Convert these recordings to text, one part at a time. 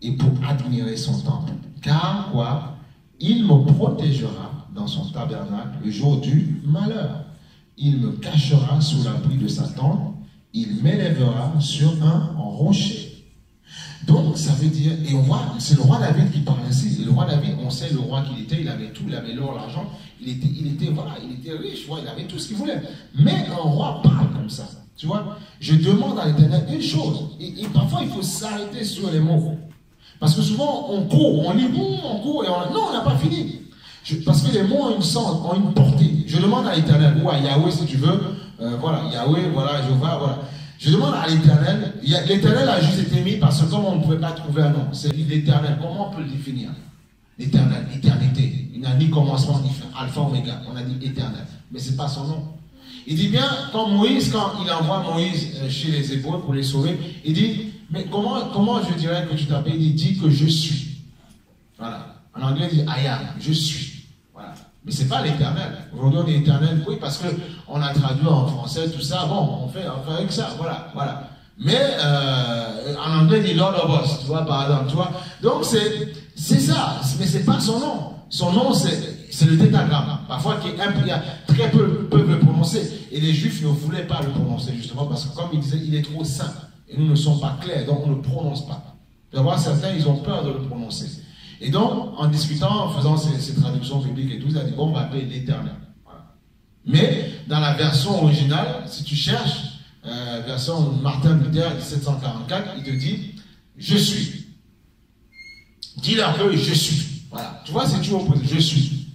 et pour admirer son temple. Car quoi? Il me protégera dans son tabernacle le jour du malheur. Il me cachera sous l'abri de sa tente. Il m'élèvera sur un rocher. Donc, ça veut dire, et on voit, c'est le roi David qui parle ainsi. Le roi David, on sait le roi qu'il était, il avait tout, il avait l'or, l'argent, il était riche, il avait tout ce qu'il voulait. Mais un roi parle comme ça. Tu vois, je demande à l'Éternel une chose, et parfois il faut s'arrêter sur les mots. Parce que souvent, on court, on lit, on court, et non, on n'a pas fini. Parce que les mots ont une portée. Je demande à l'Éternel, ou à Yahweh si tu veux, voilà, Yahweh, voilà, Jéhovah, voilà. Je demande à l'Éternel, l'Éternel a juste été mis parce que comme on ne pouvait pas trouver un nom, c'est l'Éternel, comment on peut le définir? L'Éternel, éternité, il n'a ni commencement, ni fin, alpha, oméga, on a dit éternel, mais ce n'est pas son nom. Il dit bien, quand il envoie Moïse chez les Hébreux pour les sauver, il dit, mais comment je dirais que tu t'appelles? Il dit que je suis. Voilà. En anglais, il dit I am, je suis. Voilà. Mais ce n'est pas l'éternel. Aujourd'hui, on est éternel, oui, parce qu'on a traduit en français, tout ça, bon, on fait avec ça, voilà, voilà. Mais en anglais, il dit Lord of Us, tu vois, par exemple, tu vois. Donc, c'est ça, mais ce n'est pas son nom. Son nom, c'est le tétragramme. Parfois, très peu peuvent le prononcer. Et les Juifs ne voulaient pas le prononcer, justement, parce que comme ils disaient, il est trop saint. Et nous ne sommes pas clairs, donc on ne le prononce pas. Vous voir certains, ils ont peur de le prononcer. Et donc, en discutant, en faisant ces traductions bibliques et tout, il a dit, bon, on va appeler l'Éternel. Voilà. Mais, dans la version originale, si tu cherches, version Martin Luther, 1744, il te dit, je suis. Dis-leur que je suis. Voilà. Tu vois, c'est toujours opposé. Je suis.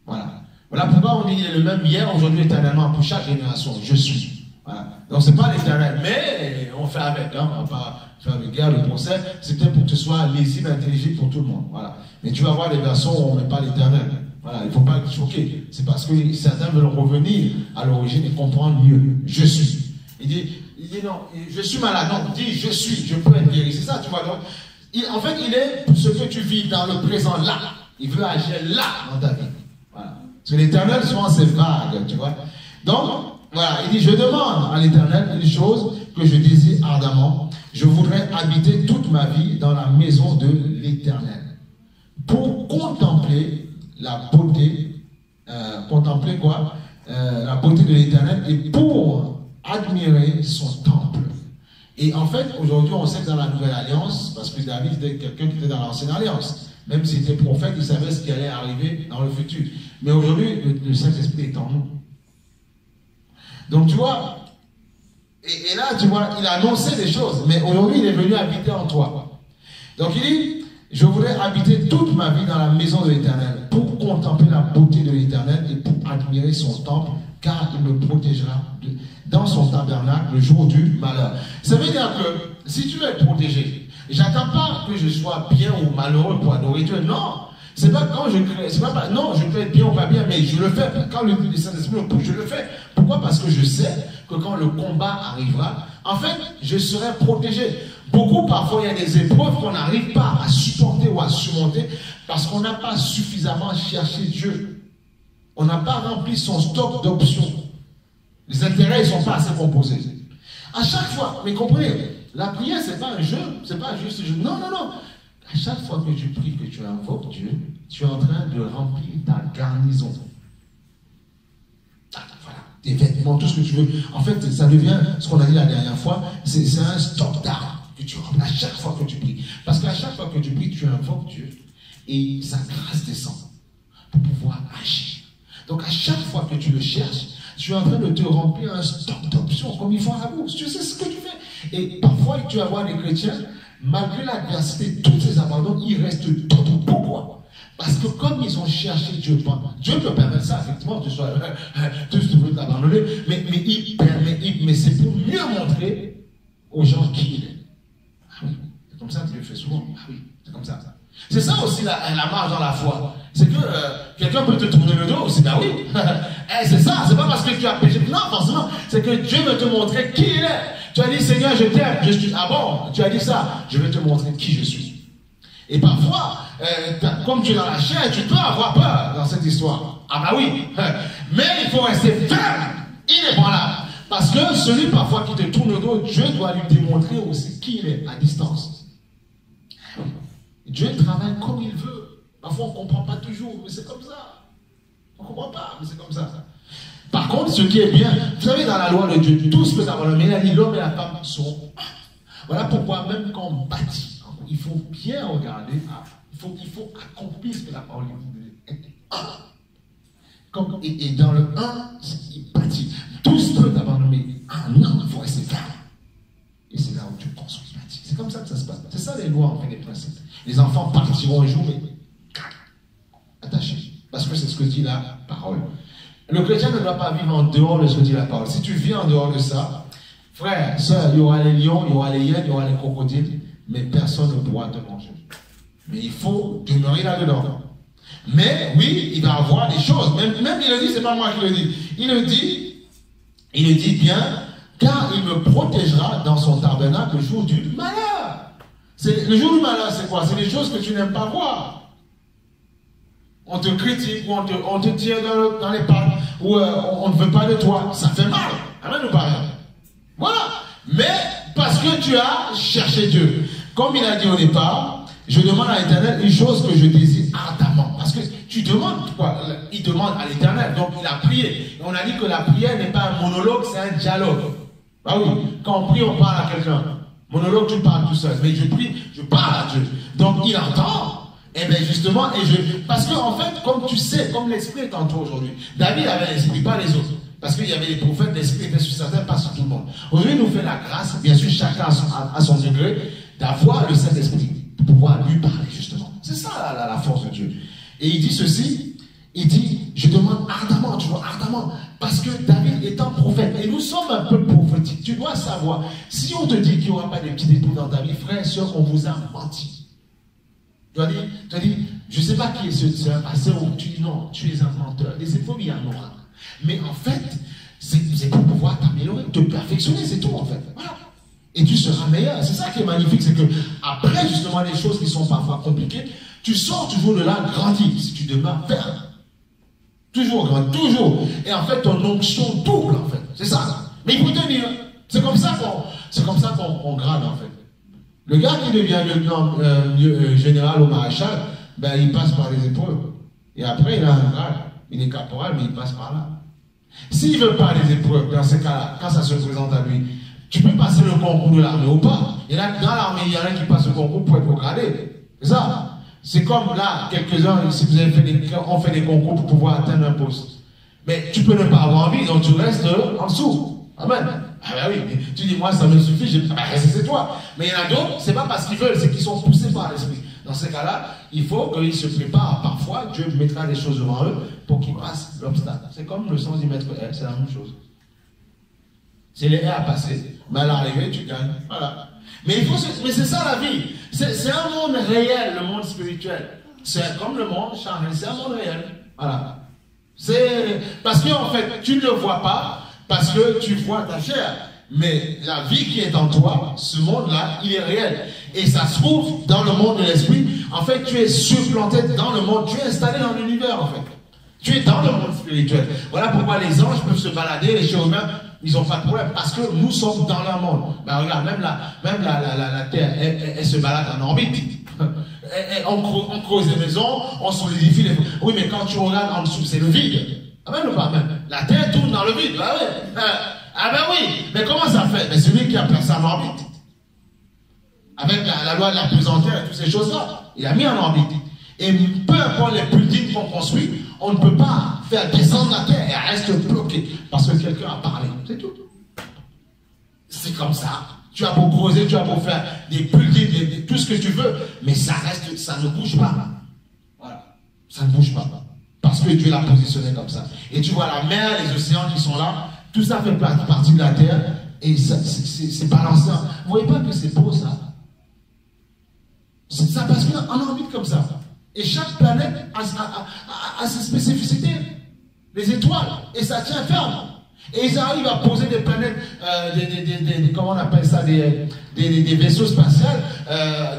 Voilà. Voilà pourquoi on dit le même hier, aujourd'hui, éternellement, pour chaque génération. Je suis. Voilà. Donc, ce n'est pas l'éternel. Mais, on fait avec. Hein. On ne va pas faire avec guerre, le procès. C'est peut-être pour que ce soit lisible, intelligible pour tout le monde. Voilà. Mais tu vas voir des versions où on ne met pas l'éternel. Voilà. Il ne faut pas être choqué. C'est parce que certains veulent revenir à l'origine et comprendre mieux. Je suis. Il dit non, je suis malade. Non, il dit je suis. Je peux être guéri. C'est ça, tu vois. Donc, en fait, il est ce que tu vis dans le présent là. Il veut agir là dans ta vie. Voilà. Parce que l'éternel, souvent, c'est vague, tu vois. Donc, voilà, il dit, je demande à l'Éternel une chose que je désire ardemment. Je voudrais habiter toute ma vie dans la maison de l'Éternel. Pour contempler la beauté, contempler quoi? La beauté de l'Éternel et pour admirer son temple. Et en fait, aujourd'hui, on sait que dans la Nouvelle Alliance, parce que David était quelqu'un qui était dans l'Ancienne Alliance, même s'il était prophète, il savait ce qui allait arriver dans le futur. Mais aujourd'hui, le Saint-Esprit est en nous. Donc tu vois, et là, tu vois, il a annoncé des choses, mais aujourd'hui, il est venu habiter en toi. Donc il dit, je voudrais habiter toute ma vie dans la maison de l'Éternel, pour contempler la beauté de l'Éternel et pour admirer son temple, car il me protégera dans son tabernacle le jour du malheur. Ça veut dire que si tu veux être protégé, j'attends pas que je sois bien ou malheureux pour adorer Dieu. Non, c'est pas quand je crée, c'est pas, non, je peux être bien ou pas bien, mais je le fais. Quand le Saint-Esprit me pousse, je le fais. Pourquoi? Parce que je sais que quand le combat arrivera, en fait, je serai protégé. Beaucoup, parfois, il y a des épreuves qu'on n'arrive pas à supporter ou à surmonter parce qu'on n'a pas suffisamment cherché Dieu. On n'a pas rempli son stock d'options. Les intérêts, ils ne sont pas assez composés. À chaque fois, mais comprenez, la prière, ce n'est pas un jeu, c'est pas juste un jeu. Non, non, non. À chaque fois que tu pries, que tu invoques Dieu, tu es en train de remplir ta garnison. Voilà, tes vêtements, tout ce que tu veux. En fait, ça devient ce qu'on a dit la dernière fois, c'est un stock d'armes que tu remplis à chaque fois que tu pries. Parce qu'à chaque fois que tu pries, tu invoques Dieu. Et sa grâce descend pour pouvoir agir. Donc à chaque fois que tu le cherches, tu es en train de te remplir un stock d'options comme il faut à la bourse. Tu sais ce que tu fais. Et parfois, tu vas voir des chrétiens, malgré l'adversité, tous ces abandons, ils restent debout. Pourquoi? Parce que comme ils ont cherché Dieu, Dieu peut permettre ça, effectivement, tu sois tous veux t'abandonner, mais il permet, mais c'est pour mieux montrer aux gens qui il est. Ah oui, c'est comme ça que Dieu fait souvent. Ah oui, c'est comme ça. C'est ça aussi la marche dans la foi. C'est que quelqu'un peut te tourner le dos, c'est ben oui. C'est ça, c'est pas parce que tu as péché. Non, forcément, c'est que Dieu veut te montrer qui il est. Tu as dit, Seigneur, je t'aime, je suis. Ah bon, tu as dit ça, je vais te montrer qui je suis. Et parfois, comme tu es dans la chair, tu peux avoir peur dans cette histoire. Ah bah oui. Mais il faut rester ferme, inébranlable. Parce que celui parfois qui te tourne le dos, Dieu doit lui démontrer aussi qui il est à distance. travaille comme il veut. Parfois, on ne comprend pas toujours, mais c'est comme ça. On ne comprend pas, mais c'est comme ça. Par contre, ce qui est bien, vous savez, dans la loi de Dieu, tous peuvent avoir le meilleur, l'homme et la femme sont. Voilà pourquoi, même quand on bâtit, il faut bien regarder, il faut accomplir ce que la parole dit. Et dans le 1, il bâtit. Tous peuvent avoir le meilleur. Non, il faut rester ferme. Et c'est là où tu construis, bâtis. C'est comme ça que ça se passe. C'est ça les lois, en fait, les principes. Les enfants partiront un jour, mais attachés. Parce que c'est ce que dit la parole. Le chrétien ne doit pas vivre en dehors de ce que dit la parole. Si tu vis en dehors de ça, frère, soeur, il y aura les lions, il y aura les hyènes, il y aura les crocodiles, mais personne ne pourra te manger. Mais il faut demeurer là-dedans. Mais oui, il va y avoir des choses. Même il le dit, c'est pas moi qui le dis. Il le dit bien, car il me protégera dans son tabernacle le jour du malheur. Le jour du malheur, c'est quoi? C'est les choses que tu n'aimes pas voir. On te critique, ou on te tire dans les pattes, ou on ne veut pas de toi. Ça fait mal. Amen ou pas? Voilà. Mais parce que tu as cherché Dieu. Comme il a dit au départ, je demande à l'Éternel une chose que je désire ardemment. Parce que tu demandes quoi? Il demande à l'Éternel. Donc il a prié. Et on a dit que la prière n'est pas un monologue, c'est un dialogue. Ah oui. Quand on prie, on parle à quelqu'un. Monologue, tu parles tout seul. Mais je prie, je parle à Dieu. Donc il entend. Et bien justement, parce que en fait, comme tu sais, comme l'esprit est en toi aujourd'hui, David avait l'esprit, pas les autres. Parce qu'il y avait les prophètes, l'esprit était sur certains, pas sur tout le monde. Aujourd'hui, il nous fait la grâce, bien sûr, chacun à son degré, d'avoir le Saint-Esprit, pour pouvoir lui parler, justement. C'est ça la force de Dieu. Et il dit ceci, il dit, je demande ardemment, tu vois, ardemment, parce que David étant prophète, et nous sommes un peu prophétiques, tu dois savoir, si on te dit qu'il n'y aura pas de petits dépôts dans ta vie, frère et soeur, on vous a menti. Tu as dit, je ne sais pas qui est ce pasteur où tu dis non, tu es un menteur. Les épaules, il y en aura. Mais en fait, c'est pour pouvoir t'améliorer, te perfectionner, c'est tout en fait. Voilà. Et tu seras meilleur. C'est ça qui est magnifique, c'est que après justement les choses qui sont parfois compliquées, tu sors toujours de là grandi si tu demeures ferme. Toujours grand, toujours. Et en fait, ton onction double en fait. C'est ça. Mais il faut tenir. C'est comme ça qu'on grade en fait. Le gars qui devient lieutenant général au maréchal, ben, il passe par les épreuves. Et après, il a un grade. Il est caporal, mais il passe par là. S'il ne veut pas les épreuves, dans ce cas-là, quand ça se présente à lui, tu peux passer le concours de l'armée ou pas. Et là, dans l'armée, il y en a qui passent le concours pour être gradé. C'est ça. C'est comme là, quelques-uns, si vous avez on fait des concours pour pouvoir atteindre un poste. Mais tu peux ne pas avoir envie, donc tu restes en dessous. Amen. Ah ben oui, tu dis, moi ça me suffit, c'est toi. Mais il y en a d'autres, c'est pas parce qu'ils veulent, c'est qu'ils sont poussés par l'esprit. Dans ces cas-là, il faut qu'ils se préparent. Parfois, Dieu mettra des choses devant eux pour qu'ils passent l'obstacle. C'est comme le 110 mètres R, c'est la même chose. C'est les R à passer, mais à l'arrivée, tu gagnes. Voilà. Mais c'est ça la vie. C'est un monde réel, le monde spirituel. C'est comme le monde charnel, c'est un monde réel. Voilà. C'est parce qu'en fait, tu ne le vois pas. Parce que tu vois ta chair. Mais la vie qui est en toi, ce monde-là, il est réel. Et ça se trouve dans le monde de l'esprit. En fait, tu es supplanté dans le monde. Tu es installé dans l'univers, en fait. Tu es dans le monde spirituel. Voilà pourquoi les anges peuvent se balader, les chérubins, ils n'ont pas de problème. Parce que nous sommes dans le monde. Ben, regarde, même la Terre, elle se balade en orbite. On creuse des maisons, on solidifie les... Oui, mais quand tu regardes en dessous, c'est le vide. Amen ou pas? La Terre tourne dans le vide. Ah, oui. Ah ben oui. Mais comment ça fait? Mais celui qui a placé en orbite. Avec la loi de la pesanteur et toutes ces choses-là. Il a mis en orbite. Et peu importe les buildings qu'on construit, on ne peut pas faire descendre la Terre et elle reste bloquée. Parce que quelqu'un a parlé. C'est tout. C'est comme ça. Tu as beau creuser, tu as beau faire des buildings, tout ce que tu veux. Mais ça reste, ça ne bouge pas. Voilà. Ça ne bouge pas. Parce que Dieu l'a positionné comme ça. Et tu vois la mer, les océans qui sont là, tout ça fait partie de la terre. Et c'est balancé. Vous voyez pas que c'est beau ça? Ça passe bien en orbite comme ça. Et chaque planète a ses spécificités. Les étoiles. Et ça tient ferme. Et ils arrivent à poser des planètes, comment on appelle ça, des vaisseaux spatiaux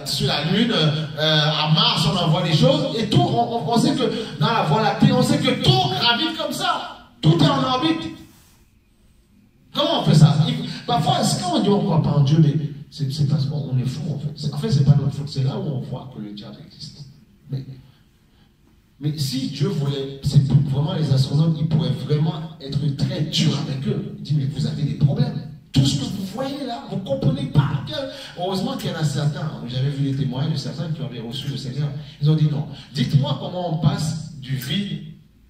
sur la Lune, à Mars, on envoie des choses, et tout, on sait que dans la Voie lactée, on sait que tout gravite comme ça. Tout est en orbite. Comment on fait ça? Parfois, quand on dit on ne croit pas en Dieu, mais c'est parce qu'on est fou en fait. En fait, c'est pas notre faute, c'est là où on voit que le diable existe. Mais si Dieu voulait, c'est vraiment les astronautes, ils pourraient vraiment être très durs avec eux. Il dit, mais vous avez des problèmes. Tout ce que vous voyez là, vous ne comprenez pas. Heureusement qu'il y en a certains, j'avais vu les témoignages de certains qui avaient reçu le Seigneur. Ils ont dit non. Dites-moi comment on passe du vide,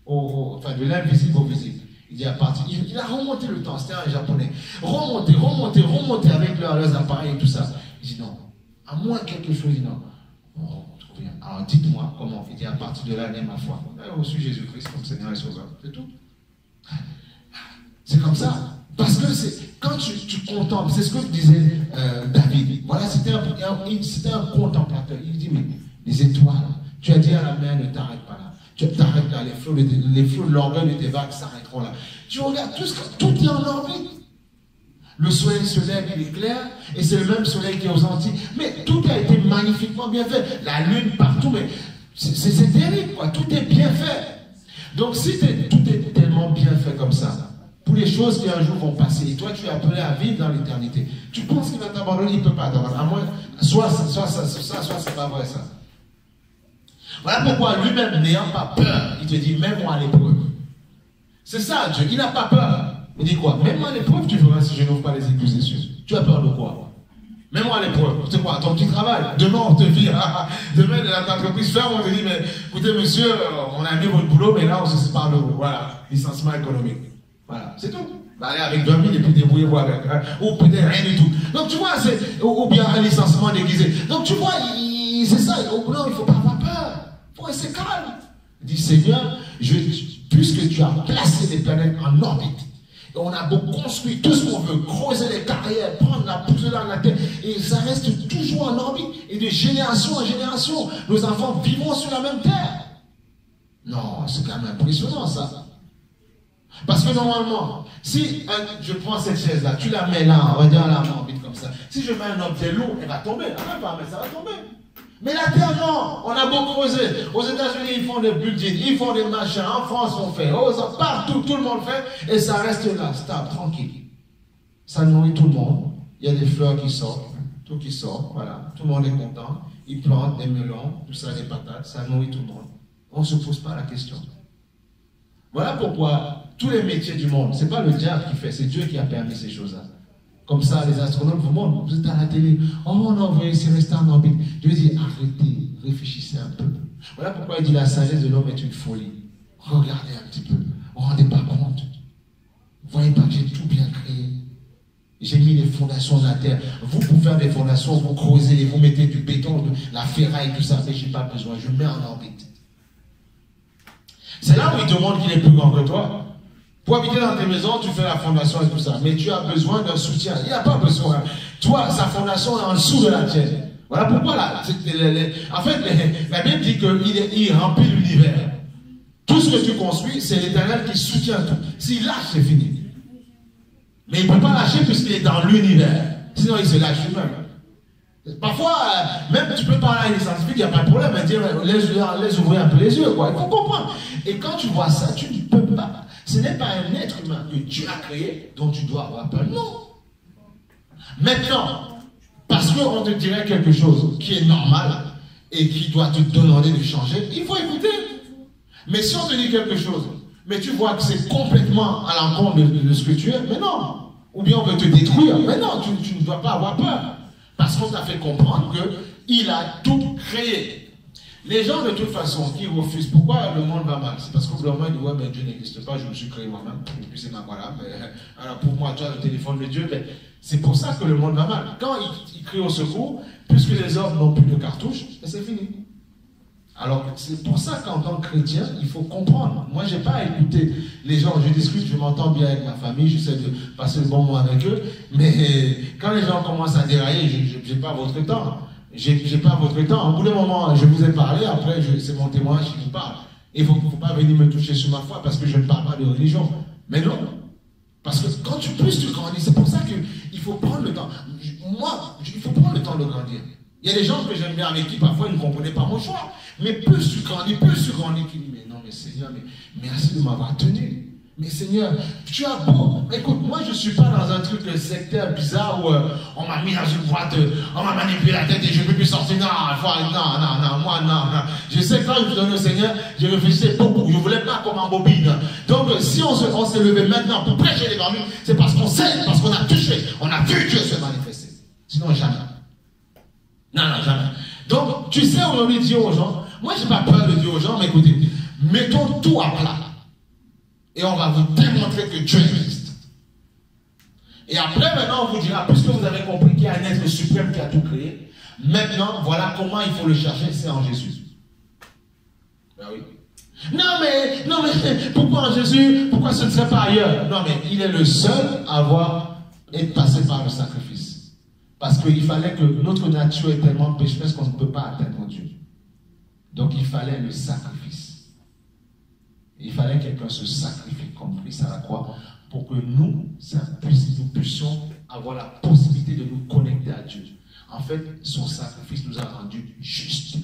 enfin de l'invisible au visible. Il dit à partir, il a remonté le temps, c'était un japonais. Remonter avec leurs appareils et tout ça. Il dit non. À moins quelque chose, il dit non. Oh, alors dites-moi comment. Il dit à partir de là, ma foi. On a reçu Jésus-Christ comme Seigneur et Sauveur. C'est tout. C'est comme ça. Parce que quand tu contemples, c'est ce que disait David. Voilà, c'était un contemplateur. Il dit, mais les étoiles, tu as dit à la mer, ne t'arrête pas là. Tu t'arrêtes là, les flots de l'orgueil de tes vagues s'arrêteront là. Tu regardes, tout est en orbite. Le soleil se lève, il est clair, et c'est le même soleil qui est aux Antilles. Mais tout a été magnifiquement bien fait. La lune partout, mais c'est terrible, quoi. Tout est bien fait. Donc si tout est tellement bien fait comme ça, pour les choses qui un jour vont passer, et toi tu es appelé à vivre dans l'éternité, tu penses qu'il va t'abandonner, il ne peut pas t'abandonner. À moins, soit c'est pas vrai ça. Voilà pourquoi lui-même, n'ayant pas peur, il te dit, mets-moi à l'épreuve. C'est ça, Dieu, il n'a pas peur. Il dit quoi? Mets-moi à l'épreuve, tu verras si je n'ouvre pas les écluses des cieux. Tu as peur de quoi? Mets-moi à l'épreuve. C'est quoi? Ton petit travail. Demain, on te vire. Demain, l'entreprise ferme, on te dit, mais écoutez, monsieur, on a mis votre boulot, mais là, on se sépare de vous. Voilà, licenciement économique. Voilà, c'est tout. Allez avec 20 000 et puis débrouillez-vous avec. Ou peut-être rien du tout. Donc, tu vois, ou bien un licenciement déguisé. Donc, tu vois, c'est ça. Non, il ne faut pas avoir peur. Il faut rester calme. Il dit, Seigneur, puisque tu as placé les planètes en orbite, et on a beau construire tout ce qu'on veut, creuser les carrières, prendre la pousse dans la terre, et ça reste toujours en orbite. Et de génération en génération, nos enfants vivront sur la même terre. Non, c'est quand même impressionnant ça. Parce que normalement, si je prends cette chaise-là, tu la mets là, on va dire là, en orbite comme ça. Si je mets un objet lourd, elle va tomber. Ah, pas, mais ça va tomber. Mais la terre, non. On a beau creuser. Aux États-Unis, ils font des buildings, ils font des machins. En France, on fait. Partout, tout le monde fait. Et ça reste là, stable, tranquille. Ça nourrit tout le monde. Il y a des fleurs qui sortent, tout qui sort. Voilà. Tout le monde est content. Ils plantent des melons, tout ça, des patates. Ça nourrit tout le monde. On ne se pose pas la question. Voilà pourquoi tous les métiers du monde, ce n'est pas le diable qui fait, c'est Dieu qui a permis ces choses-là. Comme ça, les astronautes vous montrent, vous êtes à la télé, oh non, vous voyez, c'est resté en orbite. Dieu dit, arrêtez, réfléchissez un peu. Voilà pourquoi il dit la sagesse de l'homme est une folie. Regardez un petit peu, vous ne vous rendez pas compte. Vous voyez pas que j'ai tout bien créé. J'ai mis les fondations de la terre. Vous, pour faire des fondations, vous creusez, vous mettez du béton, de la ferraille, tout ça, mais je n'ai pas besoin, je mets en orbite. C'est là où il te montre qu'il est plus grand que toi. Pour habiter dans tes maisons, tu fais la fondation et tout ça. Mais tu as besoin d'un soutien. Il n'y a pas besoin. Toi, sa fondation est en dessous de la tienne. Voilà pourquoi là. En fait, la Bible dit qu'il remplit l'univers. Tout ce que tu construis, c'est l'Éternel qui soutient tout. S'il lâche, c'est fini. Mais il ne peut pas lâcher puisqu'il est dans l'univers. Sinon, il se lâche lui-même. Parfois, même tu peux parler à des scientifiques, il n'y a pas de problème. Dire, laisse ouvrir un peu les yeux. Quoi. Il faut comprendre. Et quand tu vois ça, tu ne peux pas. Ce n'est pas un être humain que Dieu a créé dont tu dois avoir peur. Non. Maintenant, parce qu'on te dirait quelque chose qui est normal et qui doit te demander de changer, il faut écouter. Mais si on te dit quelque chose, mais tu vois que c'est complètement à l'encontre de ce que tu es, mais non. Ou bien on veut te détruire, mais non, tu ne dois pas avoir peur. Parce qu'on t'a fait comprendre qu'il a tout créé. Les gens, de toute façon, qui refusent, pourquoi le monde va mal? C'est parce qu'au bout d'un moment, ils disent, ouais, mais Dieu n'existe pas, je me suis créé moi-même. Et puis c'est ma voilà. Alors pour moi, tu as le téléphone de Dieu, mais c'est pour ça que le monde va mal. Quand il crie au secours, puisque les hommes n'ont plus de cartouches, c'est fini. Alors c'est pour ça qu'en tant que chrétien, il faut comprendre. Moi, je n'ai pas à écouter les gens, je discute, je m'entends bien avec ma famille, j'essaie de passer le bon moment avec eux, mais quand les gens commencent à dérailler, je n'ai pas votre temps. J'ai pas votre temps. Au bout d'un moment, je vous ai parlé, après, c'est mon témoignage qui vous parle. Et il ne faut pas venir me toucher sur ma foi parce que je ne parle pas de religion. Mais non. Parce que quand plus tu grandis, c'est pour ça qu'il faut prendre le temps. Moi, il faut prendre le temps de grandir. Il y a des gens que j'aime bien avec qui parfois ils ne comprenaient pas mon choix. Mais plus tu grandis, tu dis, mais non, mais Seigneur, mais merci de m'avoir tenu. Mais Seigneur, tu as beau. Écoute, moi je ne suis pas dans un truc sectaire bizarre où on m'a mis dans une boîte, on m'a manipulé la tête et je ne peux plus sortir. Non, moi non. Je sais quand je donne au Seigneur, je réfléchissais beaucoup. Je ne voulais pas comme en bobine. Donc si on s'est levé maintenant pour prêcher l'évangile, c'est parce qu'on sait, parce qu'on a touché, on a vu Dieu se manifester. Sinon jamais. Non, jamais. Donc tu sais aujourd'hui dire aux gens, moi je n'ai pas peur de dire aux gens, mais écoutez, mettons tout à plat. Et on va vous démontrer que Dieu existe. Et après, maintenant, on vous dira, puisque vous avez compris qu'il y a un être suprême qui a tout créé, maintenant, voilà comment il faut le chercher, c'est en Jésus. Ben oui. Non mais, pourquoi en Jésus? Pourquoi ce ne serait pas ailleurs? Non, mais il est le seul à avoir été passé par le sacrifice. Parce qu'il fallait que notre nature est tellement pécheresse qu'on ne peut pas atteindre Dieu. Donc, il fallait le sacrifice. Il fallait que quelqu'un se sacrifie comme Christ à la croix pour que nous puissions avoir la possibilité de nous connecter à Dieu. En fait, son sacrifice nous a rendus justes.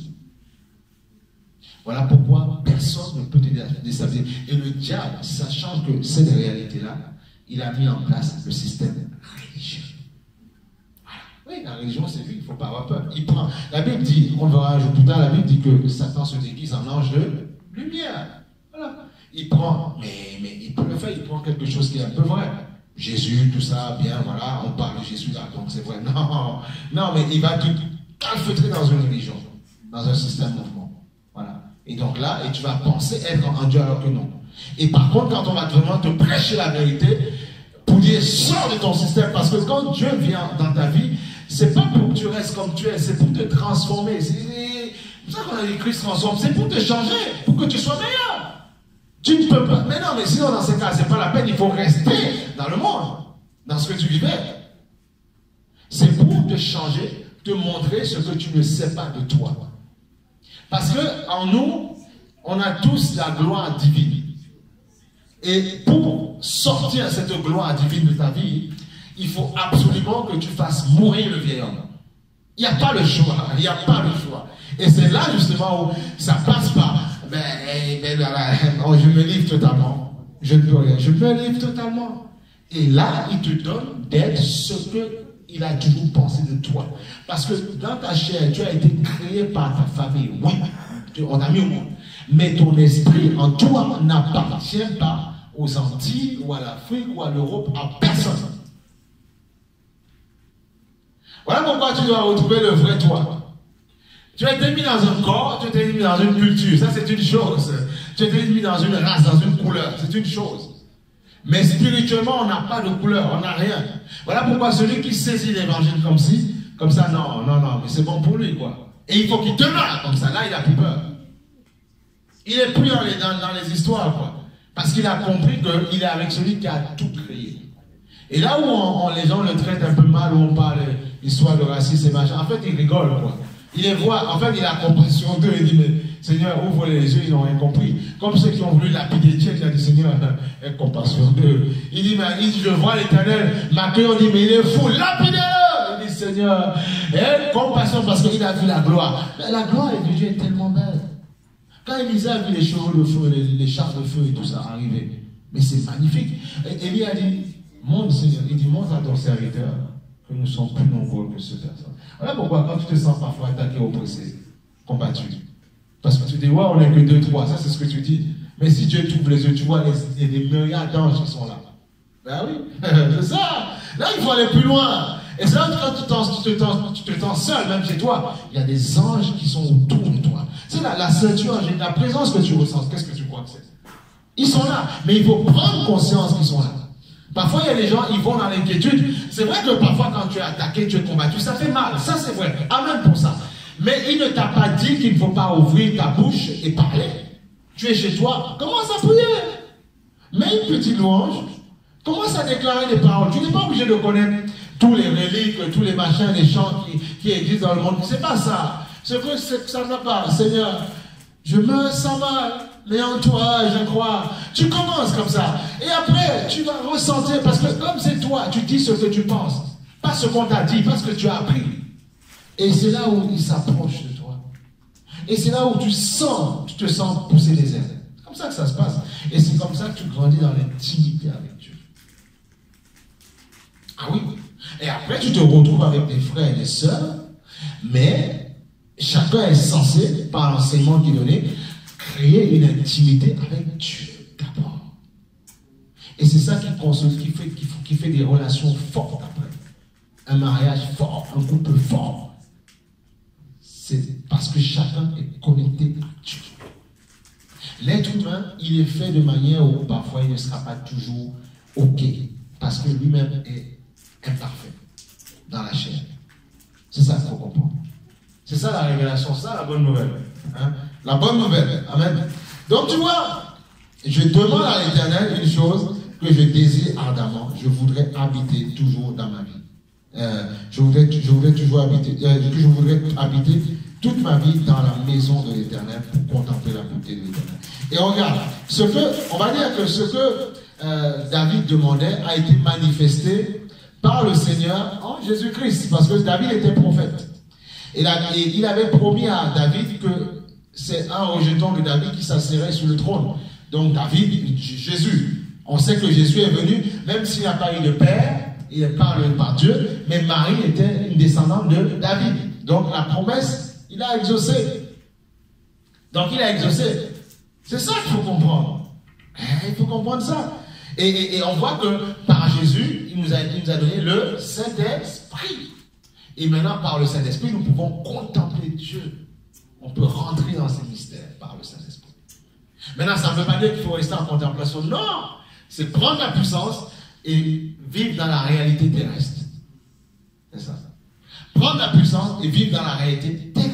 Voilà pourquoi personne ne peut te déstabiliser. Et le diable, sachant que cette réalité-là, il a mis en place le système religieux. Oui, la religion, c'est lui, il ne faut pas avoir peur. Il prend. La Bible dit, on le verra un jour plus tard, la Bible dit que Satan se déguise en ange de lumière. Voilà. Il prend, mais il peut le faire, il prend quelque chose qui est un peu vrai. Jésus, tout ça, bien, voilà, on parle de Jésus là, donc c'est vrai. Non, mais il va tout calfeutrer dans une religion, dans un système mouvement. Voilà. Et donc là, et tu vas penser être en Dieu alors que non. Et par contre, quand on va vraiment te prêcher la vérité, pour dire sors de ton système, parce que quand Dieu vient dans ta vie, c'est pas pour que tu restes comme tu es, c'est pour te transformer. C'est pour ça qu'on a dit Christ transforme, c'est pour te changer, pour que tu sois meilleur. Tu ne peux pas. Mais non, mais sinon, dans ce cas, c'est pas la peine, il faut rester dans le monde, dans ce que tu vivais. C'est pour te changer, te montrer ce que tu ne sais pas de toi. Parce que en nous, on a tous la gloire divine. Et pour sortir cette gloire divine de ta vie, il faut absolument que tu fasses mourir le vieil homme. Il n'y a pas le choix. Il n'y a pas le choix. Et c'est là justement où ça passe par je me livre totalement. Je ne peux rien. Je me livre totalement. Et là, il te donne d'être ce qu'il a toujours pensé de toi. Parce que dans ta chair, tu as été créé par ta famille. Oui, on a mis au monde. Mais ton esprit en toi n'appartient pas aux Antilles ou à l'Afrique ou à l'Europe, à personne. Voilà pourquoi tu dois retrouver le vrai toi. Tu as été mis dans un corps, tu as été mis dans une culture, ça c'est une chose. Tu as été mis dans une race, dans une couleur, c'est une chose. Mais spirituellement, on n'a pas de couleur, on n'a rien. Voilà pourquoi celui qui saisit l'évangile comme ça, non, mais c'est bon pour lui, quoi. Et il faut qu'il demeure comme ça, là il n'a plus peur. Il n'est plus dans les histoires, quoi. Parce qu'il a compris qu'il est avec celui qui a tout créé. Et là où les gens le traitent un peu mal, où on parle d'histoire de racisme et machin, en fait il rigole, quoi. Il les voit, en fait, il a compassion d'eux. Il dit, mais Seigneur, ouvre les yeux, ils n'ont rien compris. Comme ceux qui ont voulu lapider Dieu, il a dit, Seigneur, aie compassion d'eux. Il dit, je vois l'Éternel m'accueille, on dit, mais il est fou, lapidez-le. Il dit, Seigneur, aie compassion parce qu'il a vu la gloire. Mais la gloire de Dieu est tellement belle. Quand Élisée a vu les chevaux de feu, les chars de feu et tout ça arriver, mais c'est magnifique. Et Élie a dit, montre, Seigneur, il dit, montre à ton serviteur que nous sommes plus nombreux que ce personne. Voilà pourquoi quand tu te sens parfois attaqué, oppressé, combattu, parce que tu dis, ouais, on n'est que 2, 3, ça c'est ce que tu dis. Mais si Dieu t'ouvre les yeux, tu vois les myriades d'anges qui sont là. Ben oui, c'est ça. Là, il faut aller plus loin. Et c'est là que quand tu te sens seul, même chez toi, il y a des anges qui sont autour de toi. C'est la ceinture, la présence que tu ressens, qu'est-ce que tu crois que c'est? Ils sont là, mais il faut prendre conscience qu'ils sont là. Parfois, il y a des gens, ils vont dans l'inquiétude. C'est vrai que parfois, quand tu es attaqué, tu es combattu, ça fait mal. Ça, c'est vrai. Amen pour ça. Mais il ne t'a pas dit qu'il ne faut pas ouvrir ta bouche et parler. Tu es chez toi, commence à prier. Mets une petite louange. Commence à déclarer des paroles. Tu n'es pas obligé de connaître tous les reliques, tous les machins, les chants qui existent dans le monde. C'est pas ça. C'est que ça ne va pas. Seigneur, je me sens mal. Mais en toi, je crois. Tu commences comme ça. Et après, tu vas ressentir, parce que comme c'est toi, tu dis ce que tu penses. Pas ce qu'on t'a dit, pas ce que tu as appris. Et c'est là où il s'approche de toi. Et c'est là où tu te sens pousser les ailes. comme ça que ça se passe. Et c'est comme ça que tu grandis dans l'intimité avec Dieu. Ah oui. Et après, tu te retrouves avec des frères et des sœurs, mais chacun est censé, par l'enseignement qui est donné, créer une intimité avec Dieu d'abord. Et c'est ça qui fait des relations fortes après. Un mariage fort, un couple fort. C'est parce que chacun est connecté à Dieu. L'être humain, il est fait de manière où parfois il ne sera pas toujours OK. Parce que lui-même est imparfait dans la chair. C'est ça qu'il faut comprendre. C'est ça la révélation, c'est ça la bonne nouvelle. Hein? La bonne nouvelle. Amen. Donc tu vois, je demande à l'Éternel une chose que je désire ardemment. Je voudrais habiter toujours dans ma vie. Je voudrais toujours habiter, je voudrais habiter toute ma vie dans la maison de l'Éternel pour contempler la beauté de l'Éternel. Et regarde, on va dire que ce que David demandait a été manifesté par le Seigneur en Jésus-Christ, parce que David était prophète. Et il avait promis à David que c'est un rejeton de David qui s'asserait sur le trône. Donc David, Jésus, on sait que Jésus est venu, même s'il n'a pas eu de père, il est parlé par Dieu, mais Marie était une descendante de David. Donc la promesse, il a exaucé. Donc il a exaucé. C'est ça qu'il faut comprendre. Il faut comprendre ça. Et on voit que par Jésus, il nous a donné le Saint-Esprit. Et maintenant, par le Saint-Esprit, nous pouvons contempler Dieu. On peut rentrer dans ces mystères par le Saint-Esprit. Maintenant, ça ne veut pas dire qu'il faut rester en contemplation. Non! C'est prendre la puissance et vivre dans la réalité terrestre. C'est ça. Prendre la puissance et vivre dans la réalité terrestre.